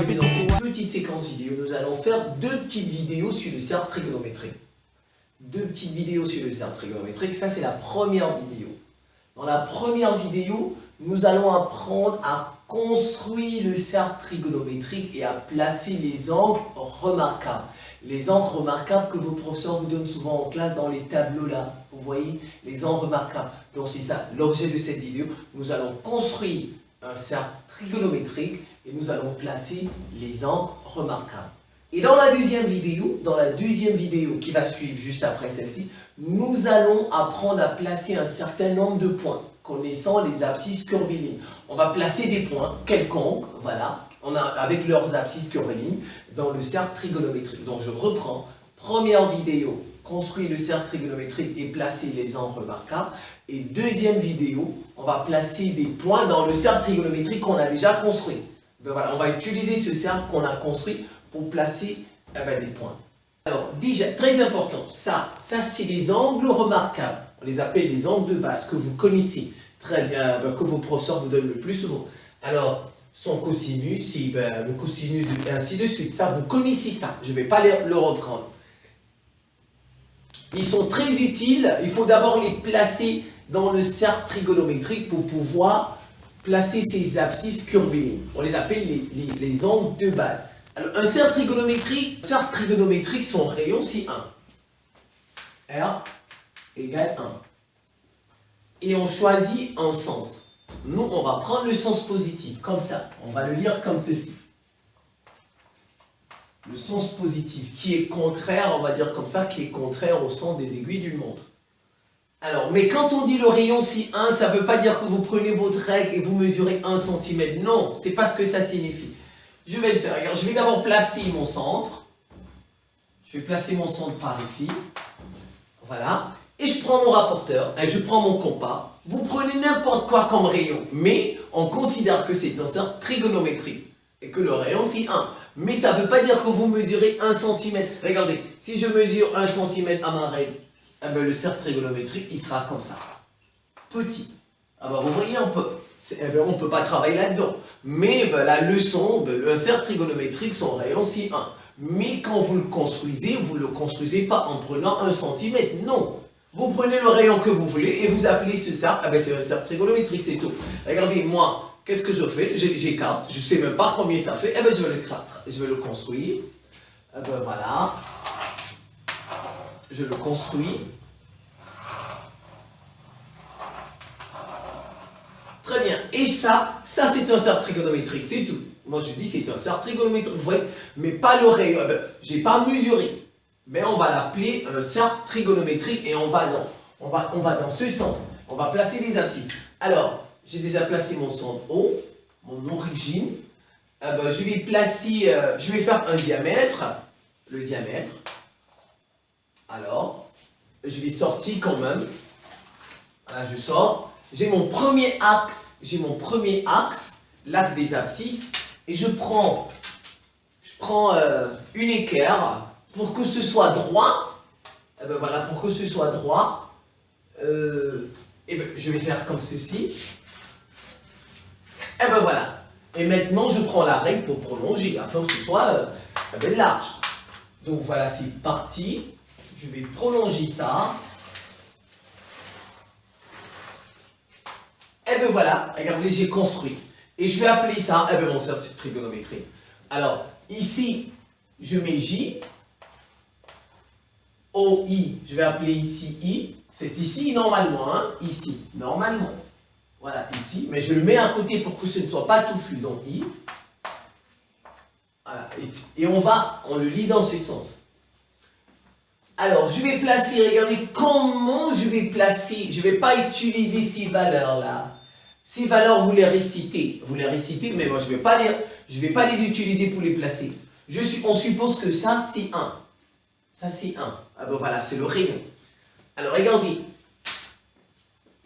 Bienvenue dans cette petite séquence vidéo. Nous allons faire deux petites vidéos sur le cercle trigonométrique. Deux petites vidéos sur le cercle trigonométrique. Ça, c'est la première vidéo. Dans la première vidéo, nous allons apprendre à construire le cercle trigonométrique et à placer les angles remarquables. Les angles remarquables que vos professeurs vous donnent souvent en classe dans les tableaux là. Vous voyez, les angles remarquables. Donc c'est ça l'objet de cette vidéo. Nous allons construire un cercle trigonométrique et nous allons placer les angles remarquables. Et dans la deuxième vidéo qui va suivre juste après celle-ci, nous allons apprendre à placer un certain nombre de points, connaissant les abscisses curvilignes. On va placer des points quelconques, voilà, avec leurs abscisses curvilignes, dans le cercle trigonométrique. Donc je reprends, première vidéo, construire le cercle trigonométrique et placer les angles remarquables. Et deuxième vidéo, on va placer des points dans le cercle trigonométrique qu'on a déjà construit. Ben voilà, on va utiliser ce cercle qu'on a construit pour placer des points. Alors déjà, très important, ça c'est les angles remarquables. On les appelle les angles de base que vous connaissez très bien, que vos professeurs vous donnent le plus souvent. Alors, son cosinus, c'est le cosinus, ainsi de suite. Ça, vous connaissez ça. Je ne vais pas le reprendre. Ils sont très utiles. Il faut d'abord les placer dans le cercle trigonométrique pour pouvoir placer ces abscisses curvilignes. On les appelle les angles de base. Alors, un cercle trigonométrique, son rayon, c'est 1. R égale 1. Et on choisit un sens. Nous, on va prendre le sens positif, comme ça. On va le lire comme ceci. Le sens positif, qui est contraire, on va dire comme ça, qui est contraire au sens des aiguilles d'une montre. Alors, mais quand on dit le rayon c'est 1, ça ne veut pas dire que vous prenez votre règle et vous mesurez 1 cm. Non, c'est pas ce que ça signifie. Je vais le faire. Regarde, je vais d'abord placer mon centre. Je vais placer mon centre par ici. Voilà. Et je prends mon rapporteur, et je prends mon compas. Vous prenez n'importe quoi comme rayon, mais on considère que c'est un cercle trigonométrique et que le rayon c'est 1. Mais ça ne veut pas dire que vous mesurez 1 cm. Regardez, si je mesure 1 cm à ma règle, le cercle trigonométrique, il sera comme ça. Petit. Alors vous voyez, on ne peut pas travailler là-dedans. Mais la leçon, un cercle trigonométrique, son rayon c'est 1. Mais quand vous le construisez, vous ne le construisez pas en prenant 1 cm. Non. Vous prenez le rayon que vous voulez et vous appelez ce cercle, c'est un cercle trigonométrique, c'est tout. Regardez, moi, qu'est-ce que je fais? J'écarte, je ne sais même pas combien ça fait, je vais le construire. Voilà. Je le construis. Très bien. Et ça c'est un cercle trigonométrique, c'est tout. Moi, je dis c'est un cercle trigonométrique, vous voyez, mais pas le rayon. Je n'ai pas mesuré. Mais on va l'appeler un cercle trigonométrique et on va dans ce sens. On va placer les abscisses. Alors, j'ai déjà placé mon centre O, mon origine. Je vais faire un diamètre. Le diamètre. Alors, je vais sortir quand même. Voilà, je sors. J'ai mon premier axe, l'axe des abscisses. Et je prends une équerre. Pour que ce soit droit, voilà, pour que ce soit droit, je vais faire comme ceci. Voilà. Et maintenant, je prends la règle pour prolonger, afin que ce soit large. Donc voilà, c'est parti. Je vais prolonger ça. Voilà, regardez, j'ai construit. Et je vais appeler ça, mon cercle trigonométrique. Alors, ici, je mets J. OI, je vais appeler ici I, c'est ici normalement, hein, ici, normalement. Voilà, ici, mais je le mets à côté pour que ce ne soit pas touffu, donc I. Voilà, et on le lit dans ce sens. Alors, je vais placer, regardez comment je vais placer, je ne vais pas utiliser ces valeurs-là. Ces valeurs, vous les récitez, mais moi je ne vais pas les utiliser pour les placer. On suppose que ça, c'est 1. Ça, c'est 1. Voilà, c'est le rayon. Alors, regardez.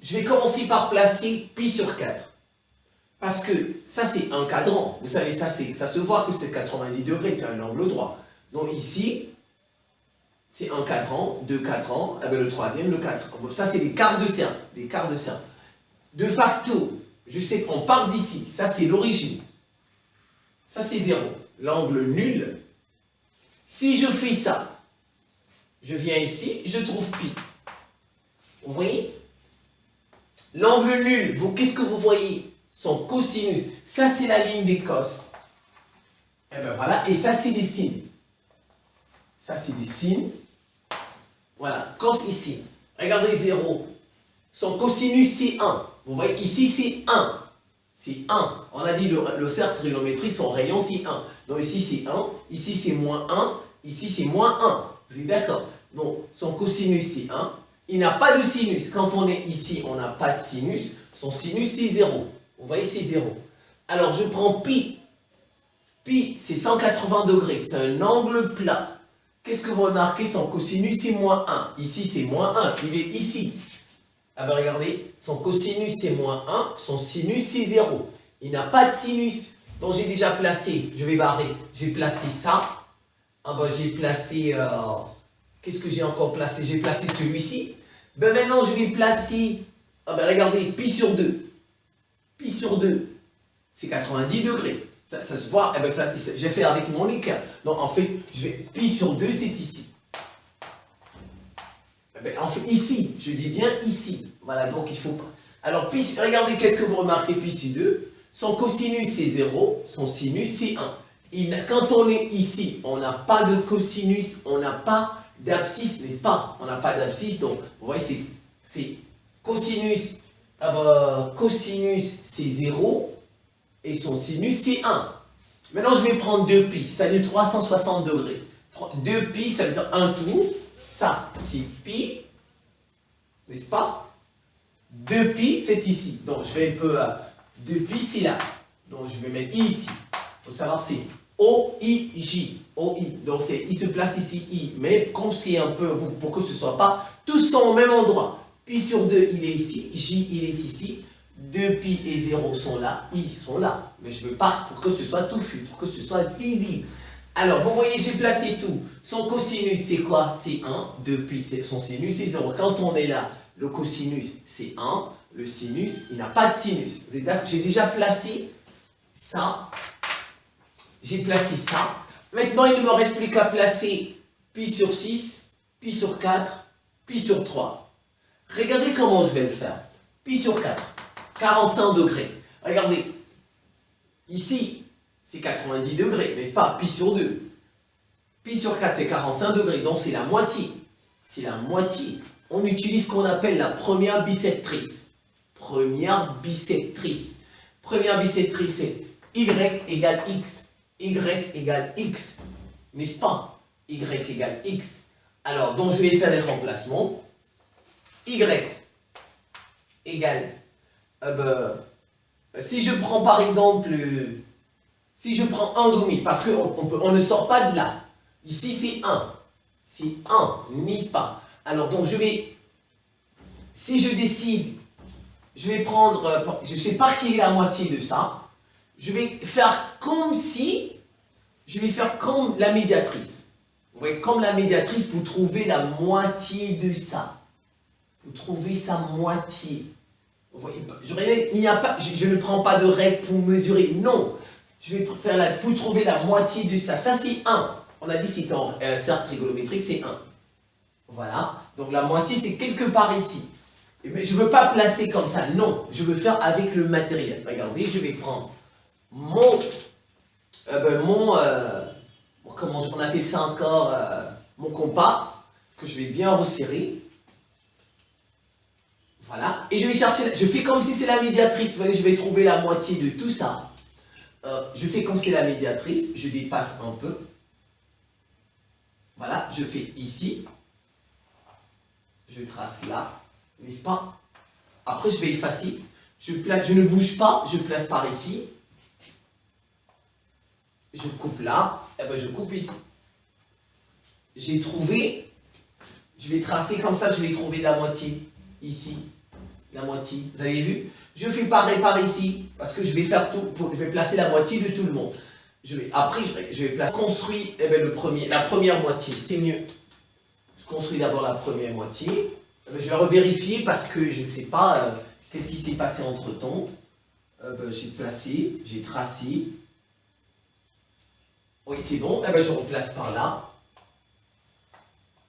Je vais commencer par placer pi sur 4. Parce que ça, c'est un cadran. Vous savez, ça se voit que c'est 90 degrés, c'est un angle droit. Donc, ici, c'est un cadran, deux cadrans, le troisième, le 4. Ça, c'est des quarts de cercle. De facto, je sais qu'on part d'ici. Ça, c'est l'origine. Ça, c'est 0. l'angle nul, si je fais ça, je viens ici, je trouve pi. Vous voyez? L'angle nul, qu'est-ce que vous voyez? Son cosinus. Ça, c'est la ligne des cos. Et bien voilà, et ça, c'est des sines. Ça, c'est des sines. Voilà, cos et sine. Regardez 0. Son cosinus, c'est 1. Vous voyez, ici, c'est 1. C'est 1. On a dit le cercle trigonométrique, son rayon, c'est 1. Donc ici, c'est 1. Ici, c'est moins 1. Ici, c'est moins 1. Vous êtes d'accord? Donc, son cosinus, c'est 1. Il n'a pas de sinus. Quand on est ici, on n'a pas de sinus. Son sinus, c'est 0. Vous voyez, c'est 0. Alors, je prends pi. Pi, c'est 180 degrés. C'est un angle plat. Qu'est-ce que vous remarquez? Son cosinus, c'est moins 1. Ici, c'est moins 1. Il est ici. Ah ben regardez, son cosinus, c'est moins 1. Son sinus, c'est 0. Il n'a pas de sinus. Donc, j'ai déjà placé, je vais barrer. J'ai placé ça. Ah ben, j'ai placé... qu'est-ce que j'ai encore placé? J'ai placé celui-ci. Ben maintenant, je vais placer... Ah ben regardez, pi sur 2. Pi sur 2, c'est 90 degrés. Ça se voit, eh ben j'ai fait avec mon équerre. Donc en fait, je vais pi sur 2, c'est ici. Eh ben, en fait, ici, je dis bien ici. Voilà, donc il faut pas. Alors, regardez, qu'est-ce que vous remarquez, pi sur 2? Son cosinus, c'est 0. Son sinus, c'est 1. Quand on est ici, on n'a pas de cosinus, on n'a pas d'abscisse, n'est-ce pas? On n'a pas d'abscisse, donc vous voyez, c'est cosinus, cosinus c'est 0 et son sinus c'est 1. Maintenant je vais prendre 2pi, ça veut dire 360 degrés. 2pi, ça veut dire un tour, ça c'est pi, n'est-ce pas? 2pi c'est ici, donc je vais un peu, 2pi c'est là, donc je vais mettre i ici. Il faut savoir c'est O-I-J. O-I. Donc il se place ici I. Mais comme c'est un peu, pour que ce ne soit pas, tous sont au même endroit. Pi sur 2, il est ici. J, il est ici. 2pi et 0 sont là. I sont là. Mais je veux pas pour que ce soit touffu, pour que ce soit visible. Alors, vous voyez, j'ai placé tout. Son cosinus, c'est quoi? C'est 1. 2pi, son sinus, c'est 0. Quand on est là, le cosinus, c'est 1. Le sinus, il n'a pas de sinus. J'ai déjà placé ça. J'ai placé ça. Maintenant, il ne me reste plus qu'à placer pi sur 6, pi sur 4, pi sur 3. Regardez comment je vais le faire. Pi sur 4, 45 degrés. Regardez, ici, c'est 90 degrés, n'est-ce pas? Pi sur 2. Pi sur 4, c'est 45 degrés, donc c'est la moitié. C'est la moitié. On utilise ce qu'on appelle la première bisectrice. Première bisectrice. Première bisectrice, c'est y égale x. Y égale x, n'est-ce pas? Y égale x. Alors, donc je vais faire les remplacements. Y égale, si je prends par exemple, si je prends 1,5, parce qu'on ne sort pas de là. Ici c'est 1. C'est 1, n'est-ce pas? Alors, donc je vais, si je décide, je vais prendre, je ne sais pas qui est la moitié de ça. Je vais faire comme si, je vais faire comme la médiatrice. Vous voyez, comme la médiatrice pour trouver la moitié de ça. Pour trouver sa moitié. Vous voyez, je ne prends pas de règle pour mesurer. Non. Je vais faire pour trouver la moitié de ça. Ça, c'est 1. On a dit c'est en cercle trigonométrique, c'est 1. Voilà. Donc la moitié, c'est quelque part ici. Mais je ne veux pas placer comme ça. Non. Je veux faire avec le matériel. Regardez, je vais prendre comment on appelle ça encore, mon compas, que je vais bien resserrer. Voilà. Et je vais chercher, je fais comme si c'est la médiatrice. Vous voyez, je vais trouver la moitié de tout ça. Je fais comme c'est la médiatrice, je dépasse un peu. Voilà, je fais ici. Je trace là, n'est-ce pas? Après, je vais effacer. Je ne bouge pas, je place par ici. Je coupe là, et ben je coupe ici. J'ai trouvé, je vais tracer comme ça, je vais trouver la moitié ici, la moitié. Vous avez vu? Je fais pareil par ici, parce que je vais faire tout, je vais placer la moitié de tout le monde. Après, je vais construire la première moitié, c'est mieux. Je construis d'abord la première moitié. Je vais revérifier parce que je ne sais pas qu'est-ce qui s'est passé entre temps. J'ai placé, j'ai tracé. Oui, c'est bon. Eh ben, je replace par là.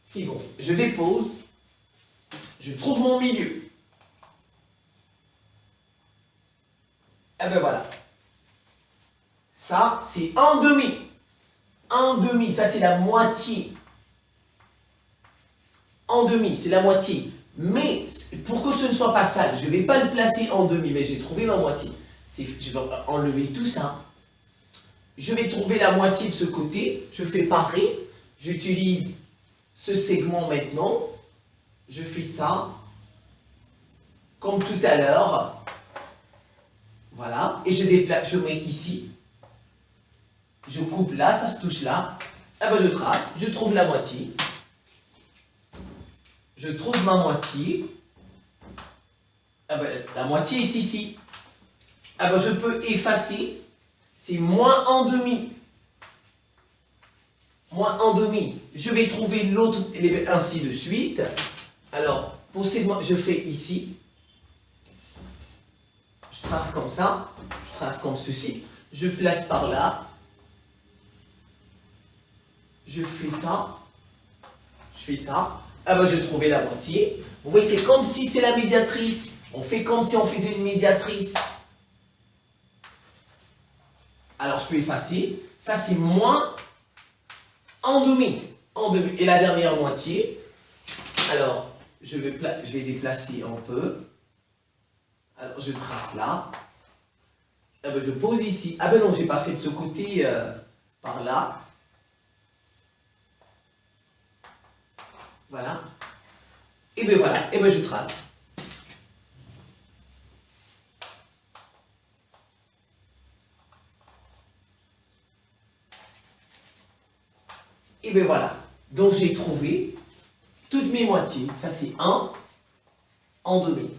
C'est bon. Je dépose. Je trouve mon milieu. Eh ben voilà. Ça, c'est 1/2. 1/2, ça c'est la moitié. 1/2, c'est la moitié. Mais pour que ce ne soit pas sale, je ne vais pas le placer en demi, mais j'ai trouvé ma moitié. Je vais enlever tout ça. Je vais trouver la moitié de ce côté. Je fais pareil. J'utilise ce segment maintenant. Je fais ça. Comme tout à l'heure. Voilà. Et je déplace, je mets ici. Je coupe là, ça se touche là. Ah ben je trace. Je trouve la moitié. Je trouve ma moitié. Ah ben, la moitié est ici. Ah ben, je peux effacer. C'est moins 1/2. Moins 1/2. Je vais trouver l'autre, ainsi de suite. Alors, pour segment, je fais ici. Je trace comme ça. Je trace comme ceci. Je place par là. Je fais ça. Je fais ça. Ah ben, je trouvais la moitié. Vous voyez, c'est comme si c'est la médiatrice. On fait comme si on faisait une médiatrice. Alors, je peux effacer. Ça, c'est moins 1/2. Et la dernière moitié. Alors, je vais déplacer un peu. Alors, je trace là. Ah ben, je pose ici. Ah ben non, je n'ai pas fait de ce côté par là. Voilà. Et bien voilà. Et bien je trace. Et bien voilà. Donc j'ai trouvé toutes mes moitiés. Ça c'est 1/2.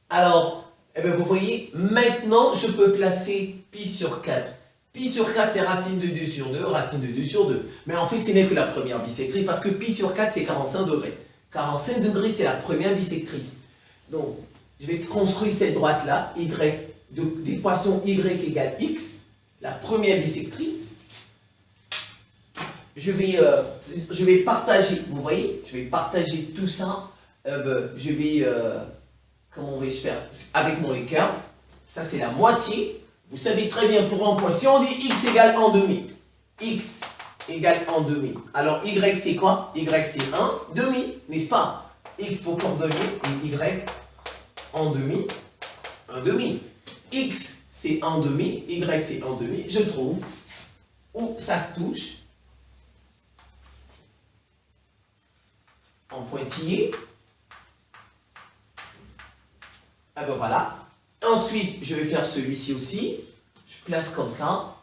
Alors, eh bien, vous voyez, maintenant je peux placer pi sur 4. Pi sur 4, c'est racine de 2 sur 2, racine de 2 sur 2. Mais en fait, ce n'est que la première bisectrice, parce que pi sur 4, c'est 45 degrés. 45 degrés, c'est la première bisectrice. Donc, je vais construire cette droite-là, y, d'équation y égale x, la première bisectrice. Je vais partager, vous voyez, je vais partager tout ça. Je vais, comment vais-je faire? Avec mon écart, ça c'est la moitié. Vous savez très bien pour un point, si on dit x égale 1/2, x égale 1/2. Alors y c'est quoi? Y c'est 1/2, n'est-ce pas? X pour coordonner et y 1/2, 1/2. X c'est 1/2, y c'est 1/2. Je trouve où ça se touche en pointillé. Ah ben voilà. Ensuite, je vais faire celui-ci aussi. Je place comme ça.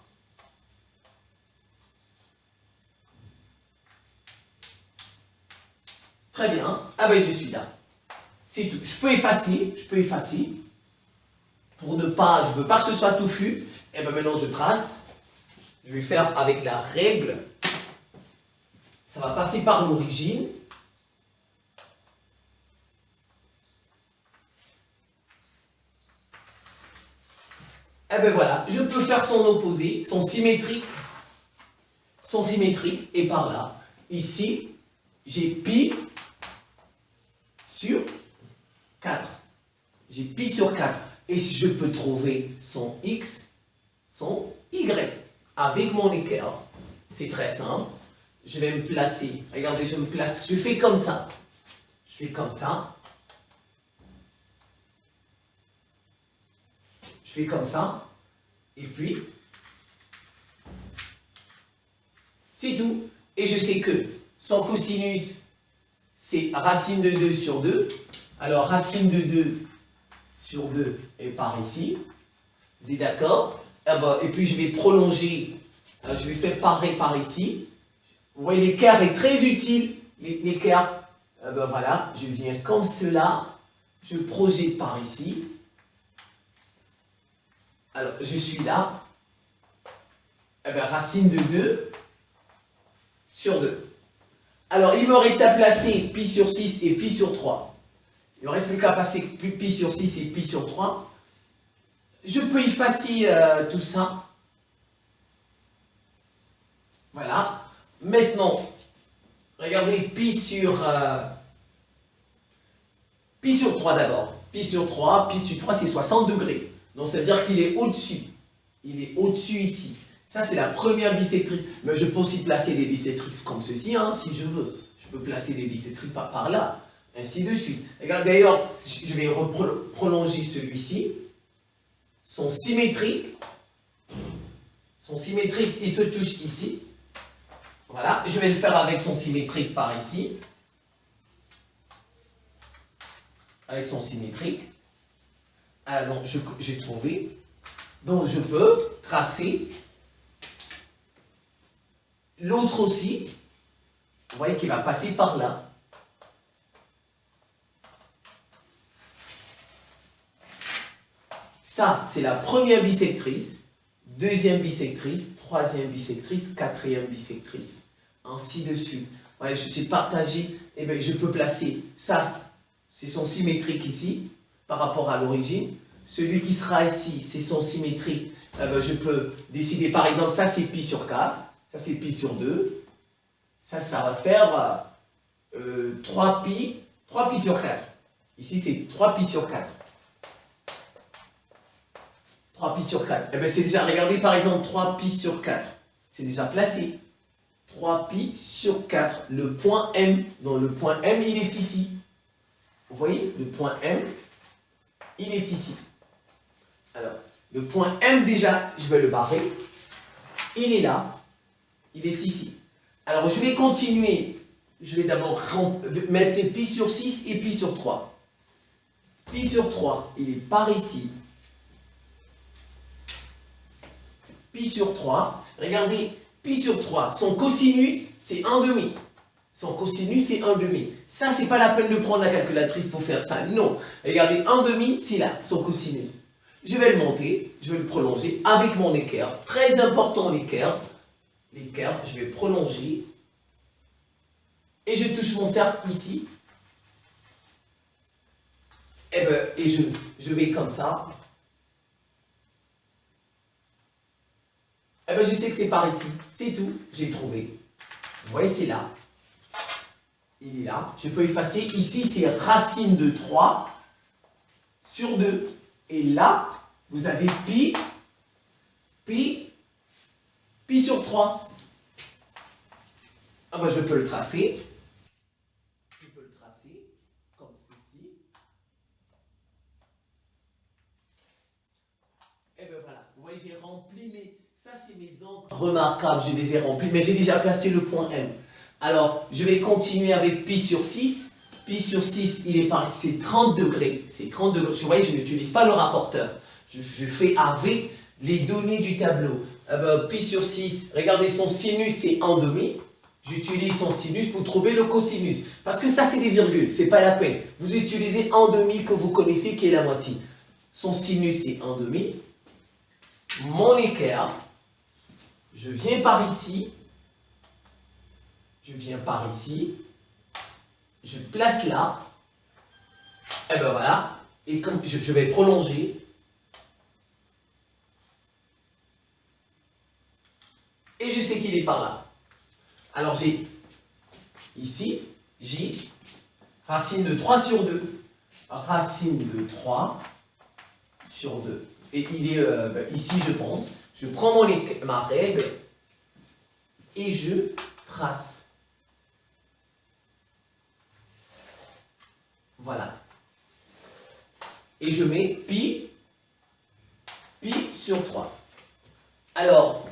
Très bien. Ah ben je suis là. C'est tout. Je peux effacer. Pour ne pas, je ne veux pas que ce soit touffu. Et bien maintenant je trace. Je vais faire avec la règle. Ça va passer par l'origine. Eh bien voilà, je peux faire son opposé, son symétrique, et par là, ici, j'ai pi sur 4. J'ai pi sur 4. Et je peux trouver son x, son y, avec mon écart. C'est très simple. Je vais me placer. Regardez, je me place. Je fais comme ça. Je fais comme ça. Je fais comme ça. Et puis, c'est tout. Et je sais que son cosinus, c'est racine de 2 sur 2. Alors, racine de 2 sur 2 est par ici. Vous êtes d'accord? Et puis, je vais prolonger. Je vais faire pareil par ici. Vous voyez, l'écart est très utile. L'écart, voilà, je viens comme cela. Je projette par ici. Alors, je suis là. Racine de 2 sur 2. Alors, il me reste à placer pi sur 6 et pi sur 3. Il me reste plus qu'à passer pi sur 6 et pi sur 3. Je peux effacer tout ça. Voilà. Maintenant, regardez pi sur 3 d'abord. Pi sur 3 c'est 60 degrés. Donc ça veut dire qu'il est au-dessus. Il est au-dessus ici. Ça c'est la première bisectrice. Mais je peux aussi placer des bisectrices comme ceci, hein, si je veux. Je peux placer des bisectrices par là. Ainsi de suite. Regarde d'ailleurs, je vais prolonger celui-ci. Sont symétriques. Ils se touchent ici. Voilà, je vais le faire avec son symétrique par ici. Avec son symétrique. Ah non, j'ai trouvé. Donc je peux tracer l'autre aussi. Vous voyez qu'il va passer par là. Ça, c'est la première bisectrice, deuxième bisectrice, troisième bisectrice, quatrième bisectrice, ainsi de suite. Ouais, j'ai partagé, et bien, je peux placer ça, c'est son symétrique ici, par rapport à l'origine. Celui qui sera ici, c'est son symétrique. Ben, je peux décider, par exemple, ça c'est pi sur 4, ça c'est pi sur 2. Ça va faire 3 pi sur 4. Ici, c'est 3 pi sur 4. 3 pi sur 4. Eh bien, c'est déjà, regardez par exemple 3 pi sur 4. C'est déjà placé. 3 pi sur 4. Le point M. Donc, le point M, il est ici. Vous voyez, le point M, il est ici. Alors, le point M, déjà, je vais le barrer. Il est là. Il est ici. Alors, je vais continuer. Je vais d'abord mettre pi sur 6 et pi sur 3. Pi sur 3, il est par ici. Pi sur 3. Regardez, pi sur 3, son cosinus, c'est 1/2. Son cosinus, c'est 1/2. Ça, c'est pas la peine de prendre la calculatrice pour faire ça. Non. Regardez, 1/2, c'est là, son cosinus. Je vais le monter, je vais le prolonger avec mon équerre. Très important, l'équerre. L'équerre, je vais prolonger. Et je touche mon cercle ici. Et je vais comme ça. Eh bien, je sais que c'est par ici. C'est tout. J'ai trouvé. Vous voyez, c'est là. Il est là. Je peux effacer. Ici, c'est racine de 3 sur 2. Et là, vous avez pi sur 3. Ah ben, je peux le tracer. Je peux le tracer comme ceci. Et bien voilà. Vous voyez, j'ai rempli mes... Ça, c'est mes angles remarquables. Je les ai remplis. Mais j'ai déjà placé le point M. Alors, je vais continuer avec pi sur 6. Pi sur 6, il est par ici. C'est 30 degrés. C'est 30 degrés. Vous voyez, je n'utilise pas le rapporteur. Je fais avec les données du tableau. Pi sur 6, regardez, son sinus, c'est 1/2. J'utilise son sinus pour trouver le cosinus. Parce que ça, c'est des virgules. C'est pas la peine. Vous utilisez 1/2 que vous connaissez, qui est la moitié. Son sinus, c'est 1/2. Mon équerre, je viens par ici. Je viens par ici. Je place là. Et ben voilà. Et comme je vais prolonger. Et je sais qu'il est par là. Alors j'ai ici, J, racine de 3 sur 2. Racine de 3 sur 2. Et il est ici, je pense. Je prends ma règle et je trace. Voilà. Et je mets pi sur 3. Alors,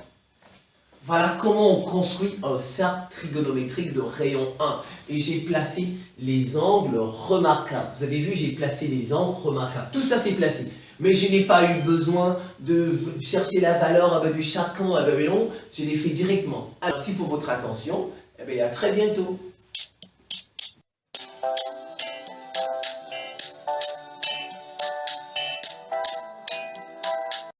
voilà comment on construit un cercle trigonométrique de rayon 1. Et j'ai placé les angles remarquables. Vous avez vu, j'ai placé les angles remarquables. Tout ça, c'est placé. Mais je n'ai pas eu besoin de chercher la valeur de chaque angle. Non, je l'ai fait directement. Alors, merci pour votre attention. Et à très bientôt.